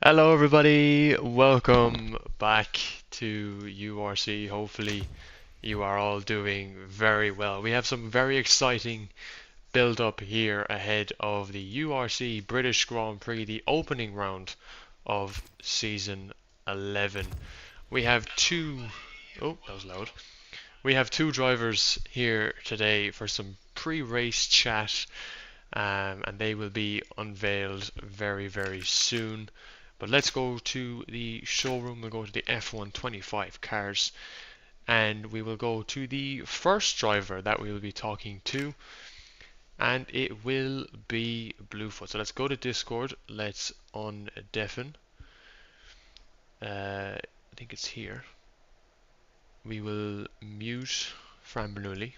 Hello, everybody. Welcome back to URC. Hopefully, you are all doing very well. We have some very exciting build up here ahead of the URC British Grand Prix, the opening round of season 11. We have two. Oh, that was loud. We have two drivers here today for some pre-race chat, and they will be unveiled very, very soon. But let's go to the showroom. We'll go to the F125 cars, and we will go to the first driver that we will be talking to, and it will be Bluefoot. So let's go to Discord. Let's undeafen. I think it's here. We will mute Fran Bernoulli.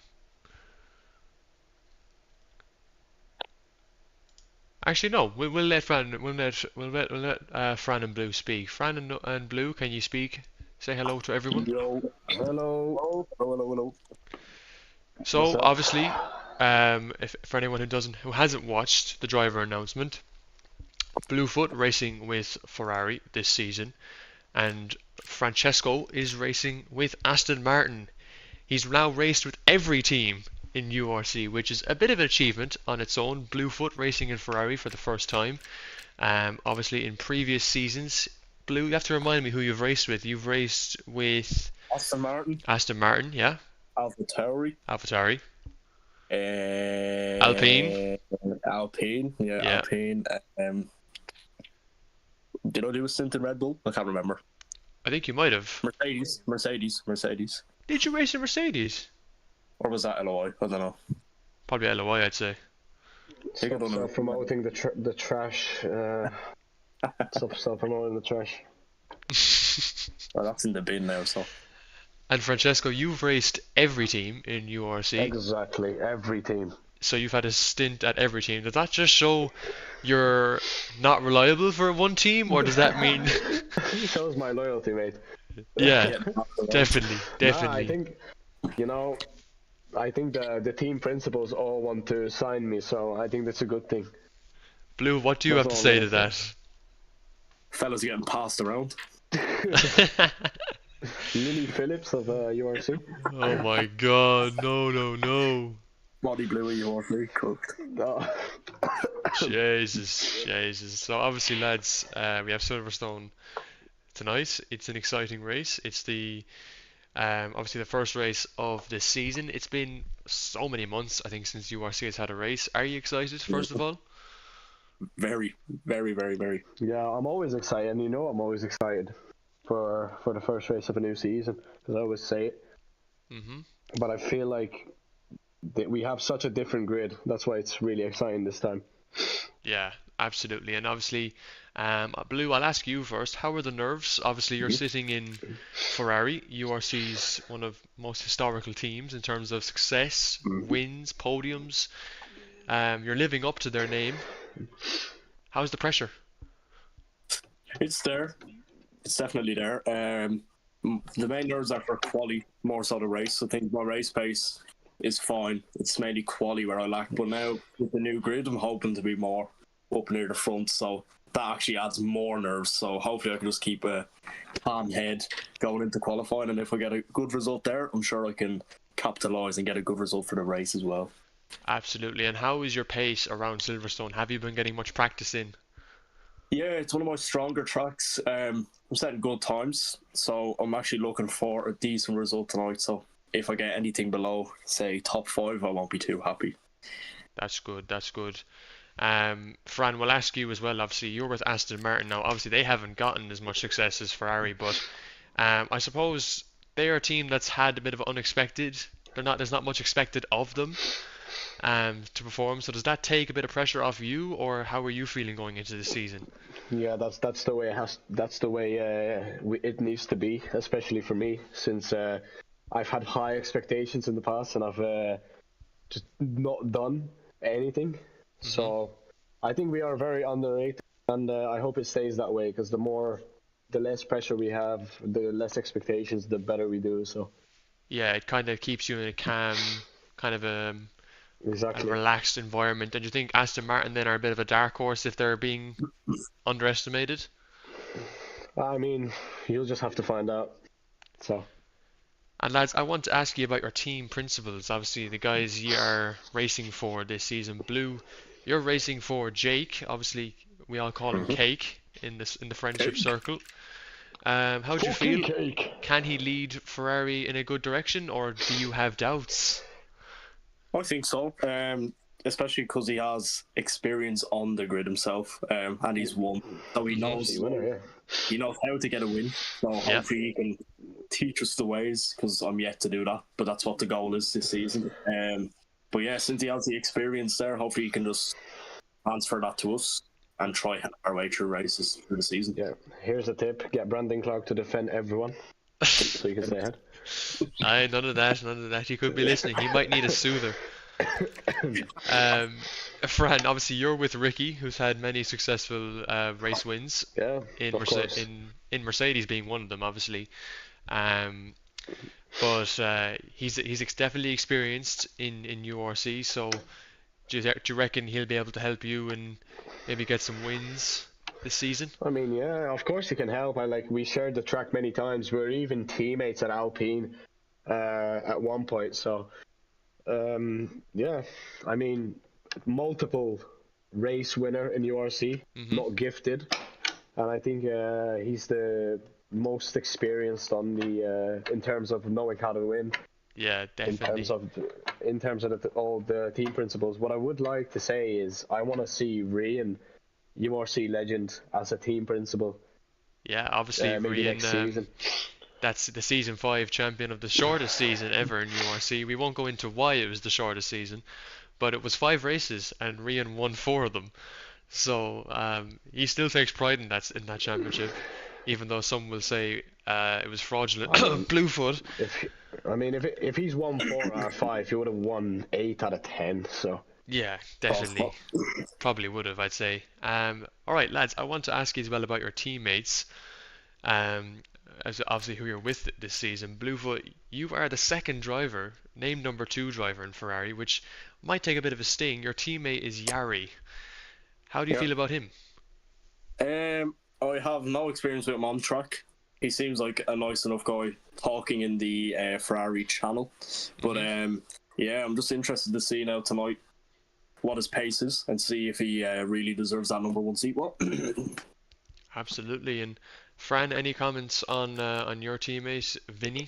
Actually, no. We'll let Fran. We'll let Fran and Blue speak. Fran and Blue, can you speak? Say hello to everyone. Yo, hello, hello, hello. What's So up? obviously, if for anyone who hasn't watched the driver announcement, Bluefoot racing with Ferrari this season, and Francesco is racing with Aston Martin. He's now raced with every team in URC, which is a bit of an achievement on its own. Bluefoot racing in Ferrari for the first time. Obviously, in previous seasons, Blue, you have to remind me who you've raced with. You've raced with Aston Martin, Aston Martin, yeah, AlphaTauri, AlphaTauri, Alpine, uh, Alpine, yeah, yeah. Alpine. Um, did I do a stint in Red Bull? I can't remember. I think you might have. Mercedes. Did you race in Mercedes? Or was that LOI? I don't know. Probably LOI, I'd say. I think I don't know. Stop promoting the trash. Stop promoting the trash. Oh, that's in the bin now, so. And Francesco, you've raced every team in URC, Exactly, every team. so you've had a stint at every team. Does that just show you're not reliable for one team, or does that mean? Shows my loyalty, mate. Yeah, Yeah, definitely, Nah, I definitely. think, you know, I think the team principals all want to sign me, so I think that's a good thing. Blue, what do you That's have to all I'm say to gonna that? fellas getting passed around. say. Lily Phillips of URC. Oh my God, no, no, no. Body Bluey, you want me cooked. Oh. Jesus, Jesus. So obviously, lads, we have Silverstone tonight. It's an exciting race. It's the obviously the first race of this season. It's been so many months, I think, since URC has had a race. Are you excited, first of all? Very, very, very, very. Yeah, I'm always excited, and I'm always excited for the first race of a new season, because I always say it. hmm But I feel like we have such a different grid. That's why it's really exciting this time. Yeah, absolutely. And obviously, Blue, I'll ask you first. How are the nerves? Obviously, you're sitting in Ferrari. URC's one of most historical teams in terms of success, Mhm. wins, podiums. You're living up to their name. How's the pressure? It's there. It's definitely there. The main nerves are for quali more so the race. I think my race pace is fine. It's mainly quali where I lack. But now with the new grid, I'm hoping to be more up near the front. So that actually adds more nerves. So hopefully I can just keep a calm head going into qualifying. And if I get a good result there, I'm sure I can capitalise and get a good result for the race as well. Absolutely. And how is your pace around Silverstone? Have you been getting much practice in? Yeah, it's one of my stronger tracks. I'm setting good times, so I'm actually looking for a decent result tonight. So if I get anything below, say, top five, I won't be too happy. That's good. That's good. Fran, we'll ask you as well. Obviously, you're with Aston Martin now. Obviously, they haven't gotten as much success as Ferrari, but I suppose they're a team that's had a bit of unexpected. There's not much expected of them to perform. So does that take a bit of pressure off you, or how are you feeling going into the season? Yeah, that's the way that's the way it needs to be, especially for me, since I've had high expectations in the past and I've just not done anything. hmm So I think we are very underrated, and I hope it stays that way, because the less pressure we have, the less expectations, the better we do. So Yeah, it kind of keeps you in a calm, kind of a exactly. relaxed environment. And do you think Aston Martin then are a bit of a dark horse if they're being underestimated? I mean, you'll just have to find out. So, And lads, I want to ask you about your team principles. Obviously, the guys you are racing for this season, Blue, you're racing for Jake. Obviously, we all call him Cake in the friendship Cake. circle. How do you fucking feel? cake. Can he lead Ferrari in a good direction, or do you have doubts? I think so. Especially because he has experience on the grid himself, and he's won, so he Mostly knows winner, yeah. how to get a win. So Yeah. hopefully he can teach us the ways. Because I'm yet to do that, but that's what the goal is this season. But yeah, since he has the experience there, hopefully he can just transfer that to us and try our way through races for the season. Yeah. Here's a tip: get Brandon Clark to defend everyone, so you can stay ahead. Aye, none of that, none of that. He could be listening. He might need a soother. Fran, obviously you're with Ricky, who's had many successful race wins. Yeah, in of course. in Mercedes being one of them, obviously. Um, but he's definitely experienced in URC. So do you reckon he'll be able to help you and maybe get some wins this season? I mean, yeah, of course he can help. We shared the track many times. We were even teammates at Alpine at one point. So, yeah, I mean, multiple race winner in URC, not gifted, and I think he's the most experienced on the in terms of knowing how to win. Yeah, definitely. In terms of all the team principles. What I would like to say is I want to see Rian, URC legend, as a team principal. Yeah, obviously Maybe next season. That's the season 5 champion of the shortest season ever in URC. We won't go into why it was the shortest season, but it was 5 races and Rian won 4 of them. So he still takes pride in that championship, even though some will say it was fraudulent. Bluefoot. If he's won 4 out of 5, he would have won 8 out of 10. So Yeah, definitely. Probably would have, I'd say. All right, lads, I want to ask you as well about your teammates. As obviously who you're with this season. Bluefoot, you are the second driver, named number 2 driver in Ferrari, which might take a bit of a sting. Your teammate is Yari. How do you feel about him? I have no experience with him on track. He seems like a nice enough guy talking in the Ferrari channel. But yeah, I'm just interested to see now tonight what his pace is and see if he really deserves that number 1 seat. What? Absolutely. And Fran, any comments on your teammate Vinny?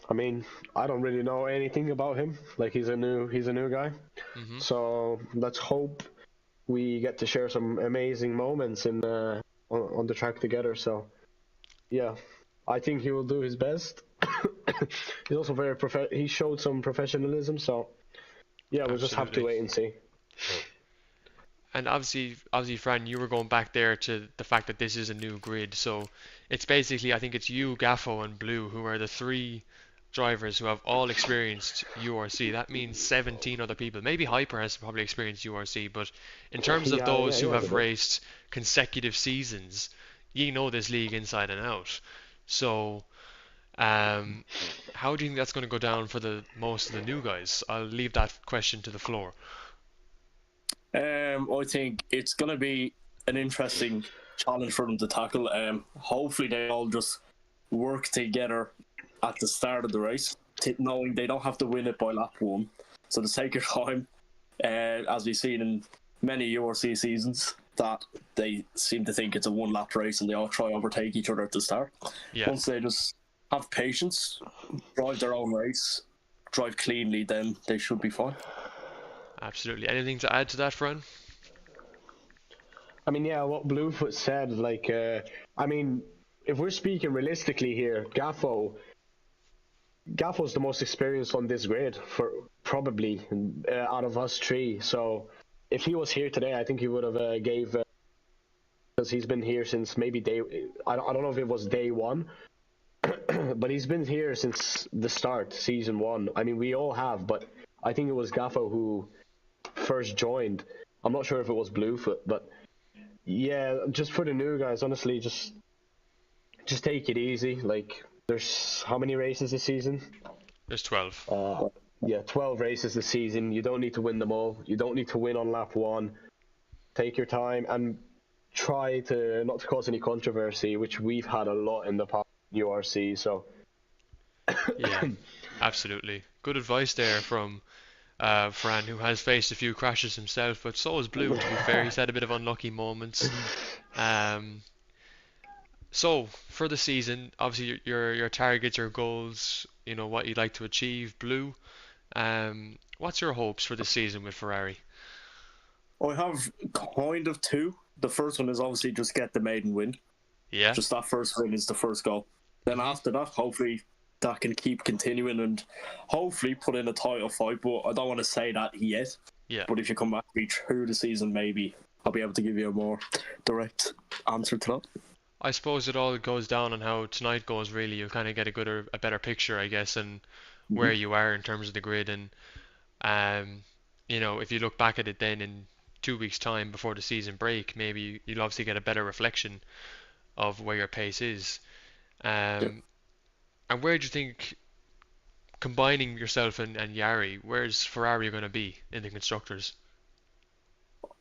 I mean, I don't really know anything about him. Like he's a new guy. So let's hope we get to share some amazing moments in on the track together. So yeah, I think he will do his best. He's also very he showed some professionalism. So yeah, we'll just have to wait and see. And obviously, Fran, you were going back there to the fact that this is a new grid. So it's basically, I think it's you, Gaffo, and Blue who are the 3 drivers who have all experienced URC. That means 17 other people. Maybe Hyper has probably experienced URC, but in terms of those who have raced consecutive seasons, you know this league inside and out. So, how do you think that's going to go down for the most of the new guys? I'll leave that question to the floor. I think it's going to be an interesting challenge for them to tackle. Hopefully they all just work together at the start of the race, knowing they don't have to win it by lap 1. So to take your time, as we've seen in many URC seasons, that they seem to think it's a 1-lap race and they all try overtake each other at the start. Yeah. Once they just have patience, drive their own race, drive cleanly, then they should be fine. Absolutely. Anything to add to that, Fran? I mean, yeah, what Bluefoot said, I mean, if we're speaking realistically here, Gaffo's the most experienced on this grid, for probably out of us 3. So if he was here today, I think he would have gave, because he's been here since maybe I don't know if it was day 1, but he's been here since the start, season 1. I mean, we all have, but I think it was Gaffo who first joined. I'm not sure if it was Bluefoot, but yeah, just for the new guys, honestly, just take it easy. Like, there's how many races this season? There's 12. Yeah, 12 races this season. You don't need to win them all. You don't need to win on lap 1. Take your time, and try to not to cause any controversy, which we've had a lot in the past URC. So Yeah, absolutely. Good advice there from Fran, who has faced a few crashes himself, but so has Blue, to be fair. He's had a bit of unlucky moments. Um, so for the season, obviously your targets, your goals, you know what you'd like to achieve. Blue, what's your hopes for the season with Ferrari? I have kind of two. The first one is obviously just get the maiden win. Yeah. Just that first win is the first goal. Then after that, hopefully that can keep continuing and hopefully put in a title fight. But I don't want to say that yet. Yeah. But if you come back to me through the season, maybe I'll be able to give you a more direct answer to that. I suppose it all goes down on how tonight goes. Really, you'll kind of get a better picture, I guess, and where you are in terms of the grid. And you know, if you look back at it then in 2 weeks' time before the season break, maybe you'll obviously get a better reflection of where your pace is. Yeah. And where do you think, combining yourself and Yari, where's Ferrari going to be in the constructors?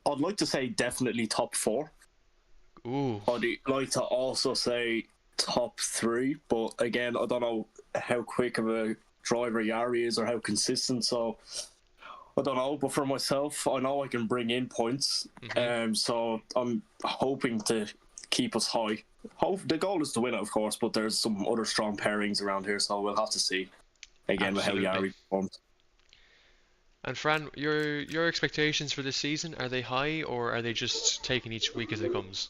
I'd like to say definitely top four. Ooh, I'd like to also say top three, but again, I don't know how quick of a driver Yari is or how consistent, so I don't know. But for myself, I know I can bring in points, so I'm hoping to keep us high. The goal is to win it, of course, but there's some other strong pairings around here, so we'll have to see again with how absolutely. Yari performs. And Fran, your expectations for this season, are they high or are they just taking each week as it comes?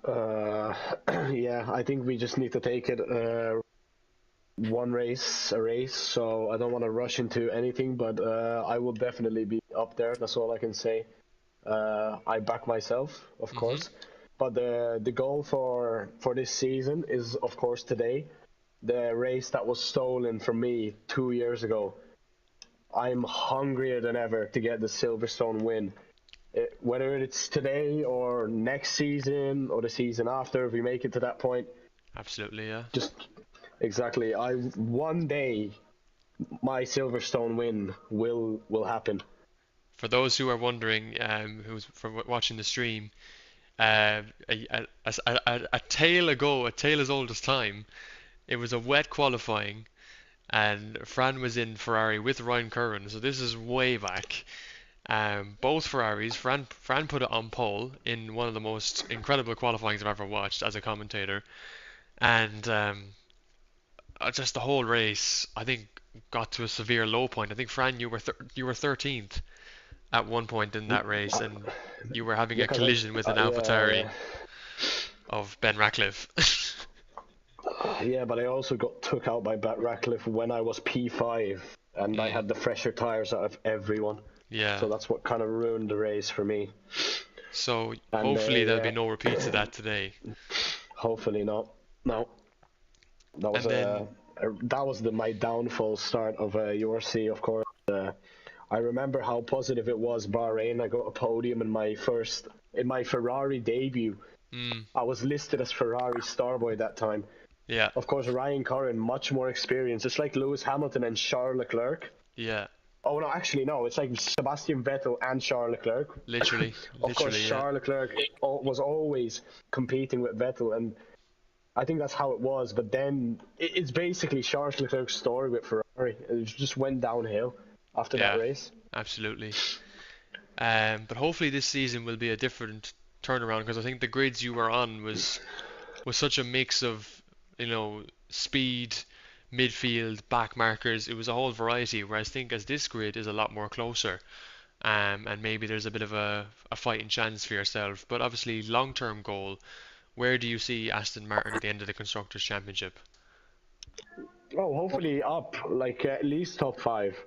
Uh, yeah, I think we just need to take it one race a race. So I don't want to rush into anything, but I will definitely be up there. That's all I can say. I back myself, of course, but the goal for this season is, of course, today, the race that was stolen from me 2 years ago. I'm hungrier than ever to get the Silverstone win. Whether it's today or next season or the season after, if we make it to that point, Absolutely, yeah. just exactly. One day my Silverstone win will happen. For those who are wondering, who's from watching the stream, uh, a tale ago, a tale as old as time, it was a wet qualifying, and Fran was in Ferrari with Ryan Curran, so this is way back. Both Ferraris, Fran put it on pole in one of the most incredible qualifyings I've ever watched as a commentator, and just the whole race, I think, got to a severe low point. I think Fran, you were 13th at one point in that race, and you were having Yeah, a collision with an AlphaTauri yeah, of Ben Ratcliffe. yeah, but I also got took out by Bat Ratcliffe when I was P5, and I had the fresher tires out of everyone. Yeah. So that's what kind of ruined the race for me. So And hopefully there'll be yeah, no repeats of that today. hopefully not. No, that was And then, my downfall start of URC, of course. I remember how positive it was. Bahrain, I got a podium in my Ferrari debut. I was listed as Ferrari Starboy that time. yeah, Of course, Ryan Curran, much more experience. It's like Lewis Hamilton and Charles Leclerc. yeah, Oh no, actually no. It's like Sebastian Vettel and Charles Leclerc. literally, Of course, literally, yeah, Charles Leclerc was always competing with Vettel, and I think that's how it was. But then it's basically Charles Leclerc's story with Ferrari. It just went downhill after that yeah, race. absolutely. But hopefully this season will be a different turnaround because I think the grids you were on was such a mix of, you know, speed, midfield, back markers. It was a whole variety. Whereas I think as this grid is a lot more closer, and maybe there's a bit of a fighting chance for yourself. But obviously, long-term goal, where do you see Aston Martin at the end of the Constructors' Championship? Oh, hopefully up, like at least top five.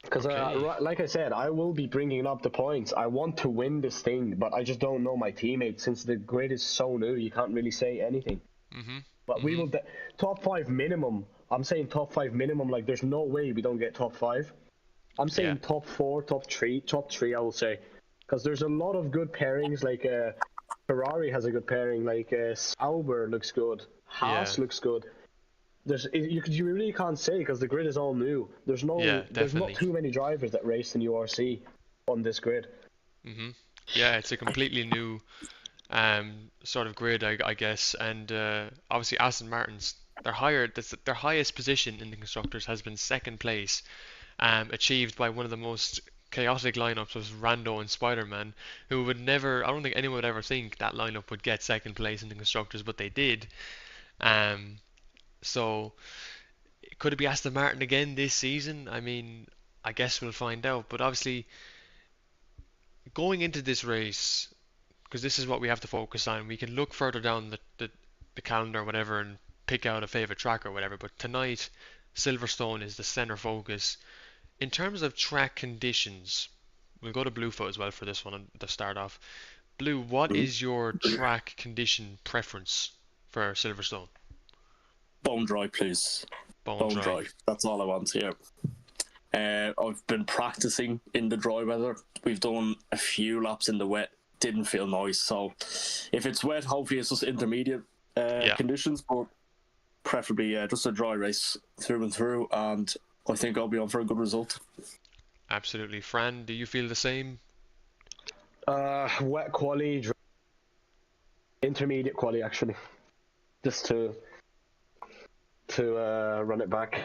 Because, Okay. like I said, I will be bringing up the points. I want to win this thing, but I just don't know my teammates. Since the grid is so new, you can't really say anything. Mhm. But we Mhm. will top five minimum. I'm saying top five minimum. Like, there's no way we don't get top five. I'm Yeah. saying top four, top three. I will say, because there's a lot of good pairings. Like Ferrari has a good pairing. Like Sauber looks good. Yeah. Haas looks good. You really can't say because the grid is all new. Yeah. There's not Definitely. too many drivers that race in URC on this grid. Mhm. Yeah, it's a completely new sort of grid, I guess, and obviously Aston Martin's their highest position in the constructors has been second place, achieved by one of the most chaotic lineups was Rando and Spider-Man, who would never, I don't think anyone would ever think that lineup would get second place in the constructors, but they did. Um, so could it be Aston Martin again this season? I mean, I guess we'll find out. But obviously, going into this race, because this is what we have to focus on. We can look further down the calendar or whatever and pick out a favorite track or whatever. But tonight, Silverstone is the center focus. In terms of track conditions, we'll go to Bluefoot as well for this one to start off. Blue, what Mhm. is your track condition preference for Silverstone? Bone dry, please. Bone Bone dry. dry. That's all I want. Yeah. I've been practicing in the dry weather. We've done a few laps in the wet. Didn't feel nice. So, if it's wet, hopefully it's just intermediate Yeah, conditions, but preferably just a dry race through and through. And I think I'll be on for a good result. absolutely. Fran, do you feel the same? Wet quali, intermediate quali actually, just to run it back,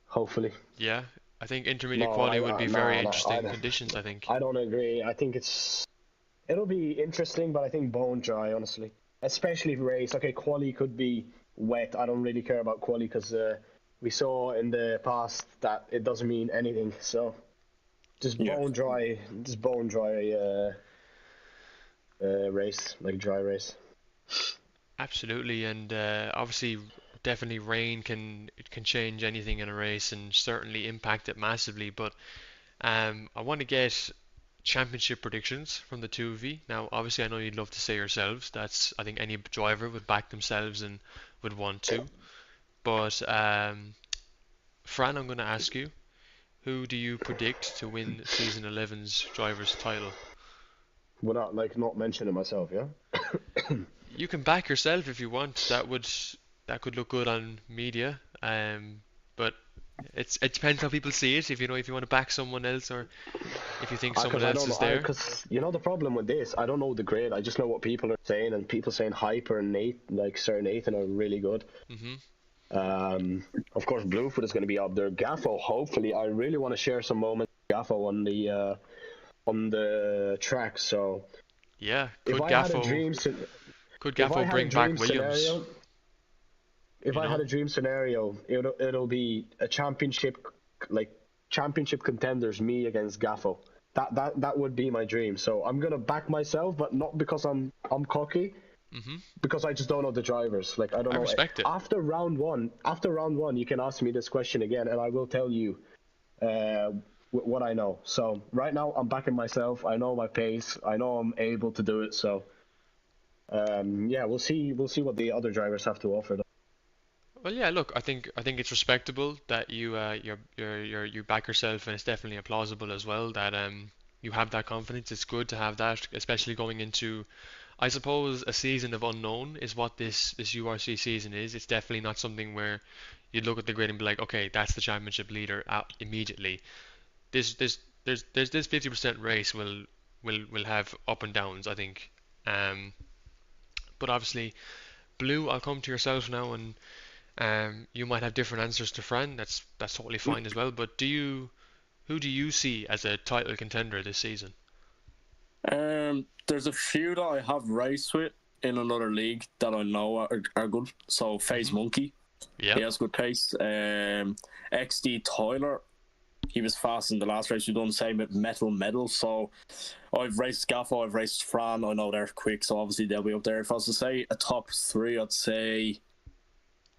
hopefully. Yeah, I think intermediate No, quali would be very no, no, interesting conditions, I think. I don't agree. I think it'll be interesting, but I think bone dry, honestly. Especially race. Okay, quali could be wet. I don't really care about quali because we saw in the past that it doesn't mean anything. So just Yeah. bone dry race, like dry race. Absolutely, and obviously, definitely rain can change anything in a race and certainly impact it massively. But I want to get championship predictions from the two of you. Now, obviously, I know you'd love to say yourselves. That's I think any driver would back themselves and would want to. But Fran, I'm going to ask you, who do you predict to win season 11's drivers' title? Without like not mentioning myself, yeah. You can back yourself if you want. That could look good on media. But it depends how people see it. If you want to back someone else or if you think someone Because I else don't is know, there. because you know the problem with this, I don't know the grade. I just know what people are saying, and people saying Hyper and Nate, like Sir Nathan, are really good. Hmm. Of course, Bluefoot is going to be up there. Gaffo, hopefully, I really want to share some moments with Gaffo on the track. So Yeah, if I had a dream, could if I Gaffo had a bring back dream Williams? scenario, if You I had know? a dream scenario, it'll be a championship, like championship contenders, me against Gaffo. That would be my dream. So I'm gonna back myself, but not because I'm cocky, Hmm. because I just don't know the drivers. Like I don't I know. respect it. After round one, you can ask me this question again, and I will tell you what I know. So right now, I'm backing myself. I know my pace. I know I'm able to do it. So yeah, we'll see. We'll see what the other drivers have to offer. Well, yeah. Look, I think it's respectable that you back yourself, and it's definitely plausible as well that you have that confidence. It's good to have that, especially going into I suppose a season of unknown is what this URC season is. It's definitely not something where you look at the grid and be like, okay, that's the championship leader out immediately. There's this 50% race will have up and downs, I think. Um, but obviously, Blue, I'll come to yourself now, and you might have different answers to Fran. That's totally fine as well. But who do you see as a title contender this season? There's a few that I have raced with in another league that I know are good. So Phase Hmm. Monkey, Yeah. he has good pace. XD Tyler, he was fast in the last race. We've done the same with Metal Medal. So I've raced Gaffo, I've raced Fran. I know they're quick, so obviously they'll be up there. If I was to say a top three, I'd say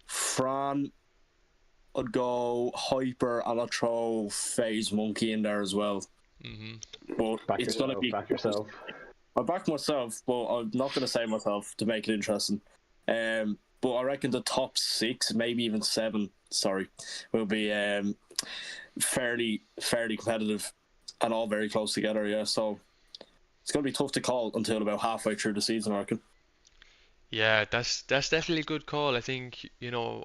Fran, I'd go Hyper, and I'd throw Phase Monkey in there as well. Hmm. But Back it's going to yourself. be. Back yourself. I back myself, but I'm not going to say myself to make it interesting. But I reckon the top six, maybe even seven, sorry, will be fairly competitive and all very close together. Yeah, so it's going to be tough to call until about halfway through the season, I reckon. Yeah, that's definitely a good call. I think,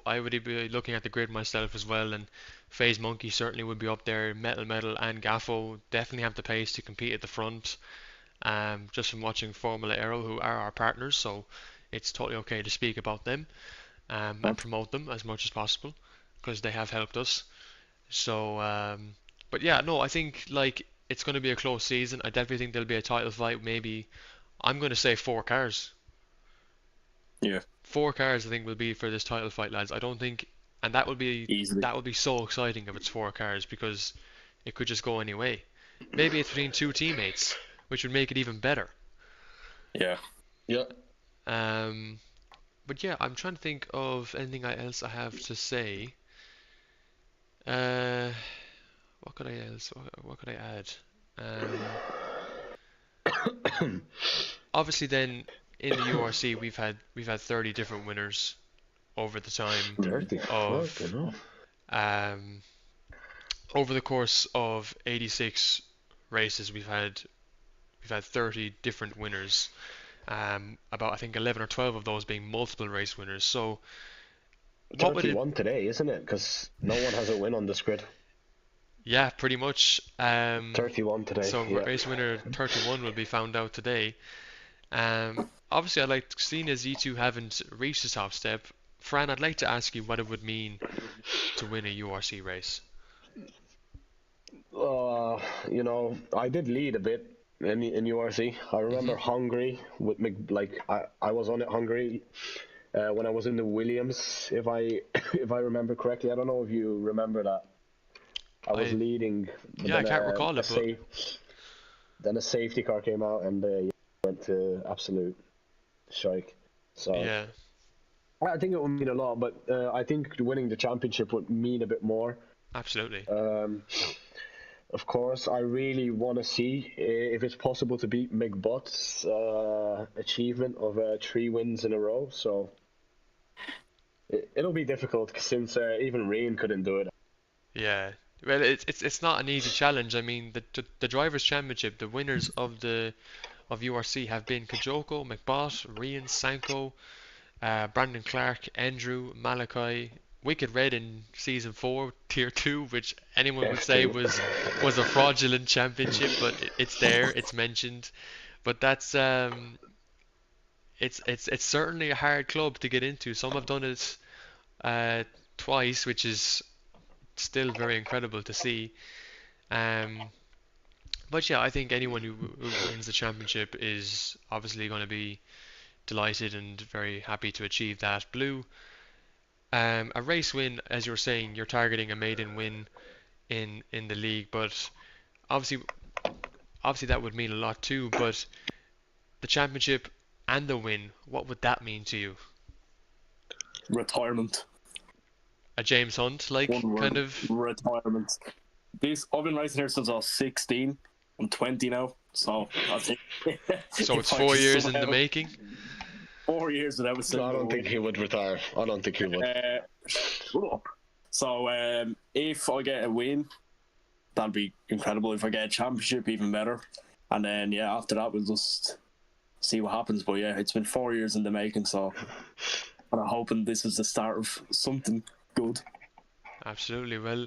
I would be looking at the grid myself as well, and FaZe Monkey certainly would be up there. Metal and Gaffo definitely have the pace to compete at the front. just from watching Formula Aero, who are our partners, so it's totally okay to speak about them and promote them as much as possible because they have helped us. So, but yeah, no, I think like it's going to be a close season. I definitely think there'll be a title fight. Maybe I'm going to say 4 cars. Yeah, 4 cars, I think, will be for this title fight, lads. I don't think, and easily. that would be so exciting if it's 4 cars because it could just go any way. Maybe it's between 2 teammates, which would make it even better. Yeah. Yeah. Um, but yeah, I'm trying to think of anything else I have to say. Uh, what could I else? What could I add? Obviously, then in the URC we've had 30 different winners over the time 30. of Fucking hell. um, over the course of 86 races we've had 30 different winners. About I think 11 or 12 of those being multiple race winners. So what would it? 31 today, isn't it? Because no one has a win on this grid. Yeah, pretty much. 31 today. So Yeah. race winner 31 will be found out today. Obviously, I'd like, seeing as you two haven't reached the top step, Fran, I'd like to ask you what it would mean to win a URC race. You know, I did lead a bit in URC. I remember Mhm. Hungary with I was on it Hungary when I was in the Williams, if I if I remember correctly. I don't know if you remember that. I was I leading, but Yeah, I then can't recall it, but then a safety car came out and went to absolute strike. So yeah, I think it would mean a lot, but I think winning the championship would mean a bit more. absolutely. Of course, I really want to see if it's possible to beat McButt's achievement of 3 wins in a row. So it'll be difficult since even Rain couldn't do it. Yeah. Well, it's not an easy challenge. I mean, the drivers' championship, the winners of URC have been Kajoko, McBott, Rian, Sanko, Brandon Clark, Andrew, Malachi, Wicked Red in season 4, tier 2, which anyone would say F2. was a fraudulent championship, but it's there, it's mentioned. But that's it's certainly a hard club to get into. Some have done it uh, twice, which is still very incredible to see. Um, but yeah, I think anyone who wins the championship is obviously going to be delighted and very happy to achieve that. Blue, a race win, as you're saying, you're targeting a maiden win in the league, but obviously obviously that would mean a lot too. But the championship and the win, what would that mean to you? Retirement. A James Hunt like One kind word. of? Retirement. I've been racing here since I was 16. I'm 20 now, so I think So it's if I 4 years in the somehow making. 4 years without a No, single I don't think win. he would retire. I don't think he would. Shut up. So if I get a win, that'd be incredible. If I get a championship, even better. And then yeah, after that we'll just see what happens. But yeah, it's been 4 years in the making, so and I'm hoping this is the start of something good. Absolutely. Well,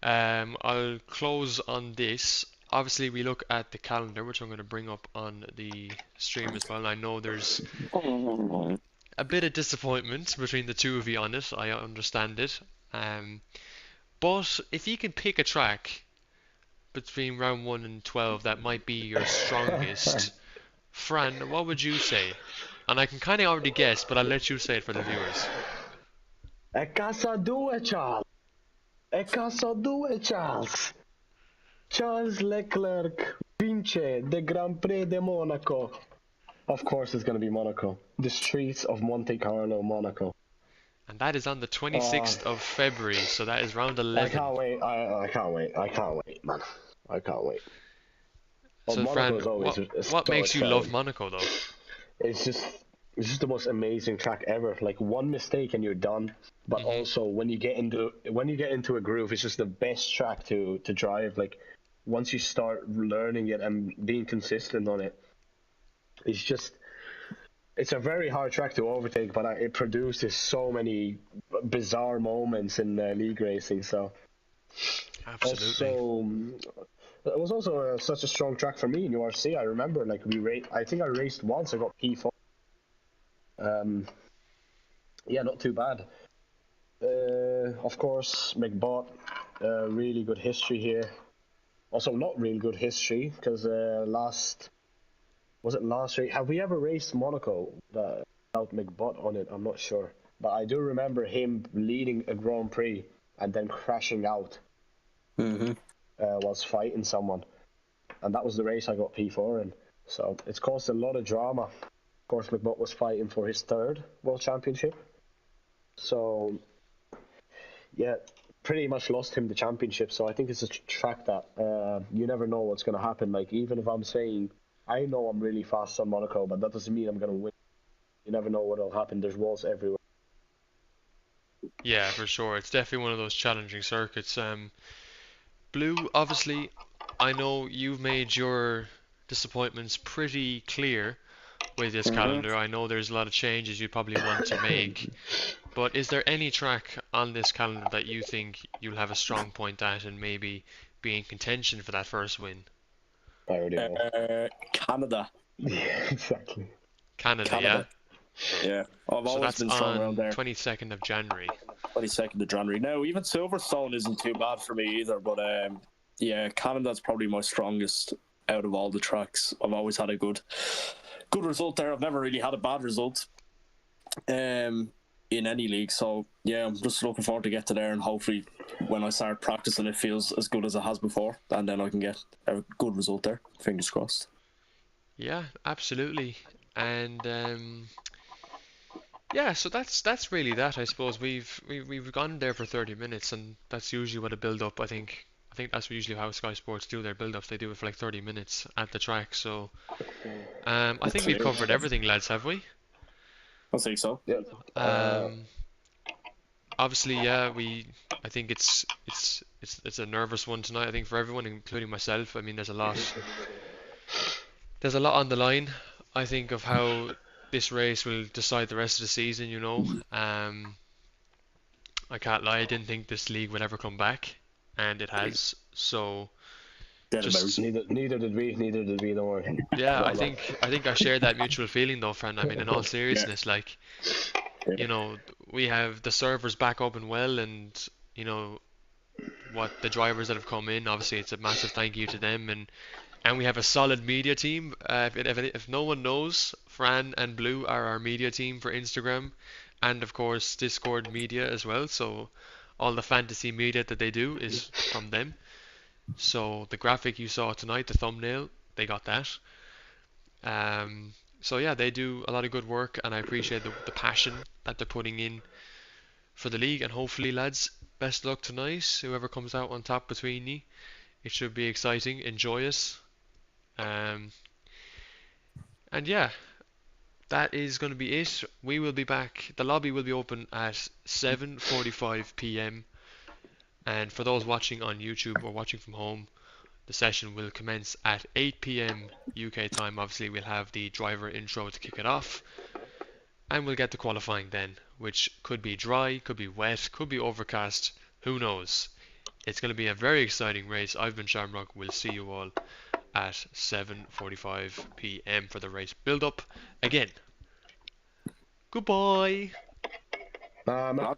I'll close on this. Obviously, we look at the calendar, which I'm going to bring up on the stream as well. And I know there's a bit of disappointment between the two of you on it. I understand it. Um, but if you can pick a track between round 1 and 12 that might be your strongest, Fran, what would you say? And I can kind of already guess, but I'll let you say it for the viewers. E casa due, Charles. E casa due, Charles. Charles Leclerc vince the Grand Prix de Monaco. Of course, it's going to be Monaco. The streets of Monte Carlo, Monaco. And that is on the 26th of February, so that is round 11. I can't wait. I can't wait. I can't wait, man. I can't wait. Well, So, Fran, Monaco is always what so makes you love exciting. Monaco, though? It's just the most amazing track ever. Like one mistake and you're done. But also when you get into a groove, it's just the best track to drive. Like once you start learning it and being consistent on it, it's a very hard track to overtake. But it produces so many bizarre moments in league racing. So Absolutely. Also, it was also such a strong track for me in URC. I remember, like I think I raced once. I got P4. Um, yeah, not too bad. Of course, McBot, really good history here. Also, not real good history because last race? Have we ever raced Monaco without McBot on it? I'm not sure, but I do remember him leading a Grand Prix and then crashing out Mm-hmm. whilst fighting someone, and that was the race I got P4 in. So it's caused a lot of drama. Of course, McBot was fighting for his third World Championship, so yeah, pretty much lost him the championship. So I think it's a track that you never know what's going to happen. Like, even if I'm saying I know I'm really fast on Monaco, but that doesn't mean I'm going to win. You never know what'll happen. There's walls everywhere. Yeah, for sure. It's definitely one of those challenging circuits. Blue, obviously, I know you've made your disappointments pretty clear with this Mm-hmm. calendar. I know there's a lot of changes you probably want to make, but is there any track on this calendar that you think you'll have a strong point at and maybe be in contention for that first win? I already know. Canada. Yeah, exactly. Canada, yeah? Canada. Yeah, I've So always that's been strong around on there. 22nd of January. 22nd of January. Now, even Silverstone isn't too bad for me either, but yeah, Canada's probably my strongest out of all the tracks. I've always had a good result there. I've never really had a bad result in any league. So yeah, I'm just looking forward to get to there, and hopefully when I start practicing it feels as good as it has before, and then I can get a good result there. Fingers crossed. Yeah, absolutely. And yeah, so that's really that. I suppose we've gone there for 30 minutes, and that's usually what a build up. I think that's usually how Sky Sports do their build ups. They do it for like 30 minutes at the track. So I think we've Hopefully. covered everything, lads, have we? I think so. Yeah. Um, obviously, yeah, I think it's a nervous one tonight. I think for everyone, including myself. I mean, there's a lot on the line. I think of how this race will decide the rest of the season. I can't lie, I didn't think this league would ever come back, and it has. So Dead about. just Neither did we. Neither did we. Don't worry. yeah, No, I no. think I think I share that mutual feeling though, friend. I mean, in all Yeah. seriousness, like Yeah. we have the servers back up and well, and you know what the drivers that have come in. Obviously, it's a massive thank you to them, and we have a solid media team. If no one knows, Fran and Blue are our media team for Instagram, and of course Discord media as well. So all the fantasy media that they do is from them. So the graphic you saw tonight, the thumbnail, they got that. So yeah, they do a lot of good work, and I appreciate the passion that they're putting in for the league. And hopefully, lads, best luck tonight. Whoever comes out on top between you, it should be exciting. Enjoy it. Um, and yeah, that is going to be it. We will be back. The lobby will be open at 7:45 p.m. And for those watching on YouTube or watching from home, the session will commence at 8 p.m. UK time. Obviously, we'll have the driver intro to kick it off, and we'll get to qualifying then, which could be dry, could be wet, could be overcast. Who knows? It's going to be a very exciting race. I've been Shamrock. We'll see you all at 7:45 p.m. for the race build-up. Again, goodbye. Um,